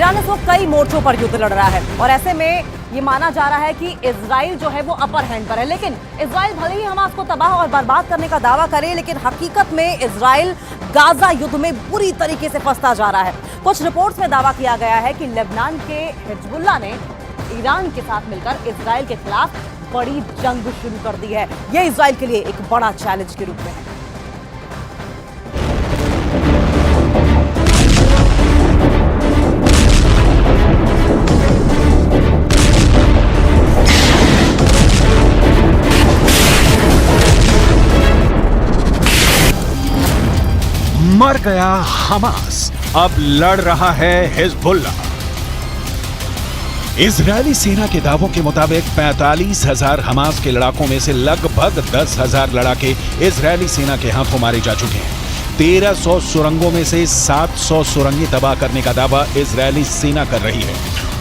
Iran इस वक्त कई मोर्चों पर युद्ध लड़ रहा है और ऐसे में ये माना जा रहा है कि इजराइल जो है वो अपर हैंड पर है। लेकिन इजराइल भले ही हमास को तबाह और बर्बाद करने का दावा करे, लेकिन हकीकत में इजराइल गाजा युद्ध में बुरी तरीके से फंसता जा रहा है। कुछ रिपोर्ट्स में दावा किया गया है कि लेबनान के हिजबुल्लाह ने ईरान के साथ मिलकर इजराइल के खिलाफ बड़ी जंग शुरू कर दी है। यह इजराइल के लिए एक बड़ा चैलेंज के रूप में है। मर गया हमास, अब लड़ रहा है हिजबुल्लाह। इजरायली सेना के दावों के मुताबिक 45,000 हमास के लड़ाकों में से लगभग 10,000 लड़ाके इजरायली सेना के हाथों मारे जा चुके हैं। 1300 सुरंगों में से 700 सुरंगें तबाह करने का दावा इजरायली सेना कर रही है।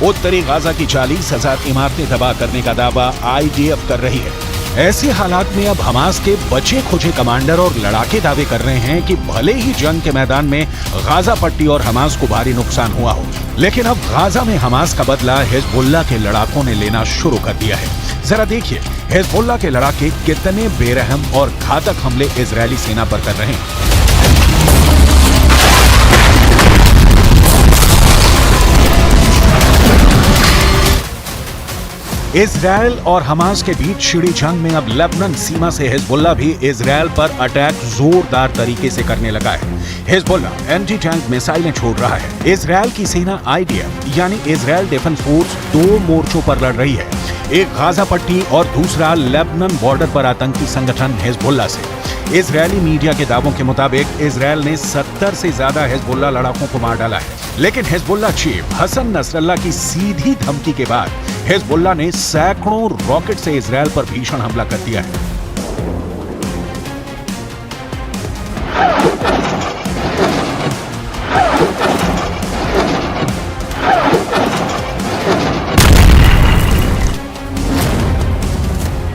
उत्तरी गाजा की 40,000 इमारतें तबाह करने का दावा IDF कर रही है। ऐसे हालात में अब हमास के बचे खुचे कमांडर और लड़ाके दावे कर रहे हैं कि भले ही जंग के मैदान में गाजा पट्टी और हमास को भारी नुकसान हुआ हो, लेकिन अब गाजा में हमास का बदला हिजबुल्लाह के लड़ाकों ने लेना शुरू कर दिया है। जरा देखिए हिजबुल्लाह के लड़ाके कितने बेरहम और घातक हमले इजरायली सेना पर कर रहे हैं। इजरायल और हमास के बीच छिड़ी जंग में अब लेबनान सीमा से हिजबुल्लाह भी इजरायल पर अटैक जोरदार तरीके से करने लगा है। हिजबुल्लाह एंटी टैंक मिसाइलें छोड़ रहा है। इजरायल की सेना IDF यानी इजरायल डिफेंस फोर्स 2 मोर्चों पर लड़ रही है, एक गाजा पट्टी और दूसरा लेबनान बॉर्डर पर आतंकी संगठन हिजबुल्लाह से। इजरायली मीडिया के दावों के मुताबिक इजरायल ने 70 से ज्यादा हिजबुल्लाह लड़ाकों को मार डाला है, लेकिन हिजबुल्लाह चीफ हसन नसरल्लाह की सीधी धमकी के बाद हिजबुल्लाह ने सैकड़ों रॉकेट से इजरायल पर भीषण हमला कर दिया है।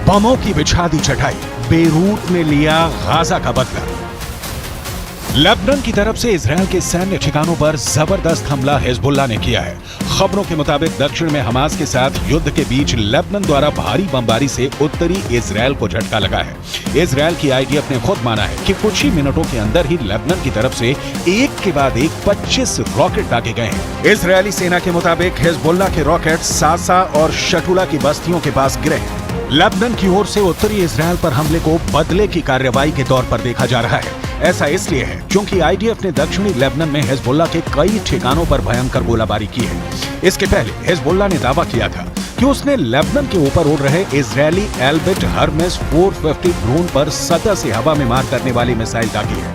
बमों की बिछा दी चटाई, बेरूत ने लिया गाजा का बदला। लेबनान की तरफ से इजरायल के सैन्य ठिकानों पर जबरदस्त हमला हिजबुल्लाह ने किया है। खबरों के मुताबिक दक्षिण में हमास के साथ युद्ध के बीच लेबनान द्वारा भारी बमबारी से उत्तरी इजरायल को झटका लगा है। इजरायल की IDF ने खुद माना है कि कुछ ही मिनटों के अंदर ही लेबनान की तरफ से एक के बाद एक 25 रॉकेट दागे गए हैं। इजरायली सेना के मुताबिक हिजबुल्लाह के रॉकेट सासा और शटुला की बस्तियों के पास गिरे हैं। लेबनान की ओर से उत्तरी इजरायल पर हमले को बदले की कार्रवाई के तौर पर देखा जा रहा है। ऐसा इसलिए है क्योंकि IDF ने दक्षिणी लेबनान में हिजबुल्लाह के कई ठिकानों पर भयंकर गोलाबारी की है। इसके पहले हिजबुल्लाह ने दावा किया था कि उसने लेबनान के ऊपर उड़ रहे इजरायली एल्बिट हर्मेस 450 ड्रोन पर सतह से हवा में मार करने वाली मिसाइल दागी है।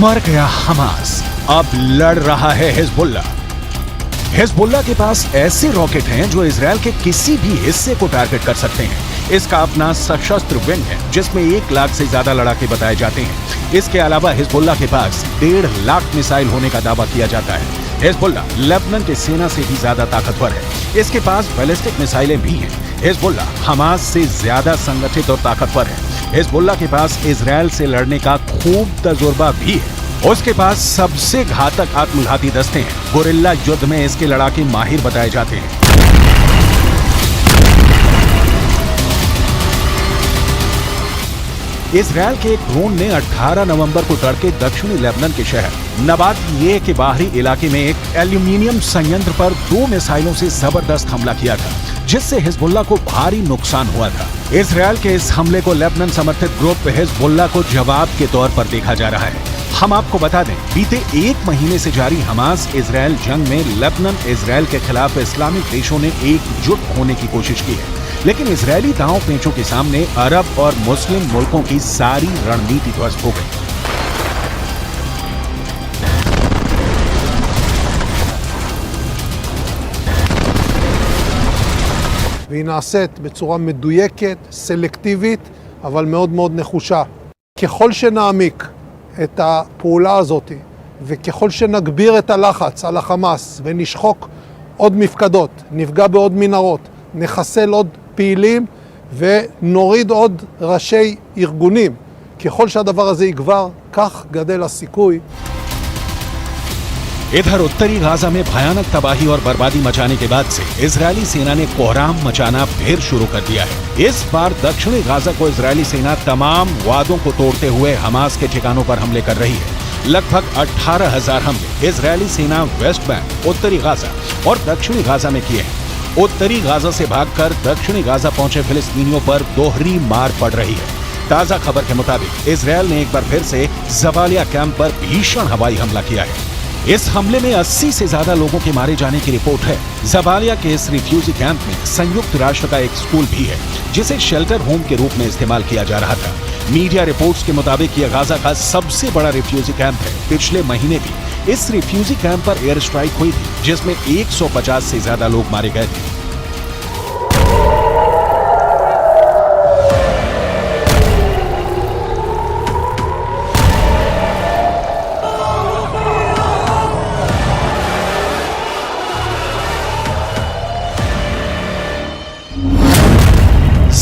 मर गया हमास, अब लड़ रहा है हिजबुल्लाह। हिजबुल्लाह के पास ऐसे रॉकेट हैं जो इजरायल के किसी भी हिस्से को टारगेट कर सकते हैं। इसका अपना सशस्त्र विंग है जिसमें 1 लाख से ज्यादा लड़ाके बताए जाते हैं। इसके अलावा हिजबुल्लाह के पास 1.5 लाख मिसाइल होने का दावा किया जाता है। हिजबुल्लाह लेबनान की सेना से भी ज्यादा ताकतवर है। इसके पास बैलिस्टिक मिसाइलें भी हैं। हिजबुल्लाह हमास से ज्यादा संगठित और ताकतवर है। हिजबुल्लाह के पास इजरायल से लड़ने का खूब तजुर्बा भी है। उसके पास सबसे घातक आत्मघाती दस्ते हैं। गोरिल्ला युद्ध में इसके लड़ाके माहिर बताए जाते हैं। इजरायल के एक ड्रोन ने 18 नवंबर को तड़के दक्षिणी लेबनान के शहर नबातिये के बाहरी इलाके में एक एल्यूमिनियम संयंत्र पर 2 मिसाइलों से जबरदस्त हमला किया था, जिससे हिजबुल्लाह को भारी नुकसान हुआ था। इजरायल के इस हमले को लेबनान समर्थित ग्रुप हिजबुल्लाह को जवाब के तौर पर देखा जा रहा है। हम आपको बता दें, बीते 1 महीने से जारी हमास इजरायल जंग में लेबनान इजरायल के खिलाफ इस्लामिक देशों ने एकजुट होने की कोशिश की है, लेकिन इजरायली दांव पेंचों के सामने अरब और मुस्लिम मुल्कों की सारी रणनीति ध्वस्त हो गई। והיא נעשית בצורה מדויקת, סלקטיבית, אבל מאוד מאוד נחושה. ככל שנעמיק את הפעולה הזאת, וככל שנגביר את הלחץ על החמאס ונשחוק עוד מפקדות, נפגע בעוד מנהרות, נחסל עוד פעילים ונוריד עוד ראשי ארגונים, ככל שהדבר הזה יגבר, כך גדל הסיכוי. इधर उत्तरी गाजा में भयानक तबाही और बर्बादी मचाने के बाद से इजरायली सेना ने कोहराम मचाना फिर शुरू कर दिया है। इस बार दक्षिणी गाजा को इजरायली सेना तमाम वादों को तोड़ते हुए हमास के ठिकानों पर हमले कर रही है। लगभग 18,000 हमले इजरायली सेना वेस्ट बैंक, उत्तरी गाजा और दक्षिणी गाजा में किए हैं। उत्तरी गाजा से भागकर दक्षिणी गाजा पहुंचे फिलिस्तीनियों पर दोहरी मार पड़ रही है। ताजा खबर के मुताबिक इजरायल ने एक बार फिर से जबालिया कैंप पर भीषण हवाई हमला किया है। इस हमले में 80 से ज्यादा लोगों के मारे जाने की रिपोर्ट है। जबालिया के इस रिफ्यूजी कैंप में संयुक्त राष्ट्र का एक स्कूल भी है, जिसे शेल्टर होम के रूप में इस्तेमाल किया जा रहा था। मीडिया रिपोर्ट्स के मुताबिक यह गाजा का सबसे बड़ा रिफ्यूजी कैंप है। पिछले महीने भी इस रिफ्यूजी कैंप पर एयर स्ट्राइक हुई थी, जिसमें 150 से ज्यादा लोग मारे गए थे।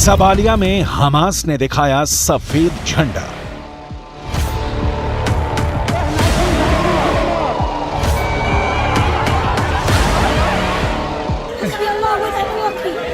जबालिया में हमास ने दिखाया सफेद झंडा।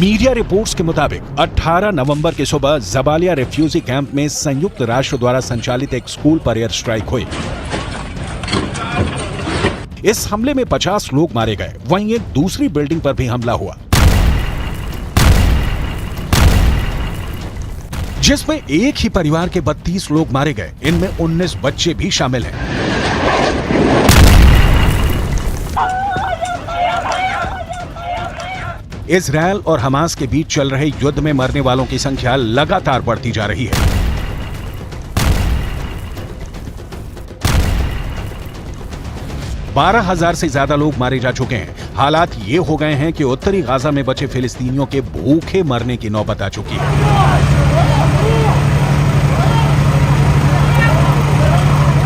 मीडिया रिपोर्ट्स के मुताबिक 18 नवंबर की सुबह जबालिया रिफ्यूजी कैंप में संयुक्त राष्ट्र द्वारा संचालित एक स्कूल पर एयर स्ट्राइक हुई। इस हमले में 50 लोग मारे गए। वहीं एक दूसरी बिल्डिंग पर भी हमला हुआ, जिसमें एक ही परिवार के 32 लोग मारे गए। इनमें 19 बच्चे भी शामिल हैं। इजरायल और हमास के बीच चल रहे युद्ध में मरने वालों की संख्या लगातार बढ़ती जा रही है। बारह 12,000 से ज्यादा लोग मारे जा चुके हैं। हालात ये हो गए हैं कि उत्तरी गाजा में बचे फिलिस्तीनियों के भूखे मरने की नौबत आ चुकी है,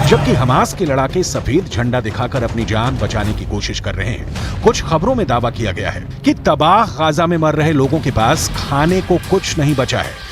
जबकि हमास के लड़ाके सफेद झंडा दिखाकर अपनी जान बचाने की कोशिश कर रहे हैं। कुछ खबरों में दावा किया गया है कि तबाह गाजा में मर रहे लोगों के पास खाने को कुछ नहीं बचा है।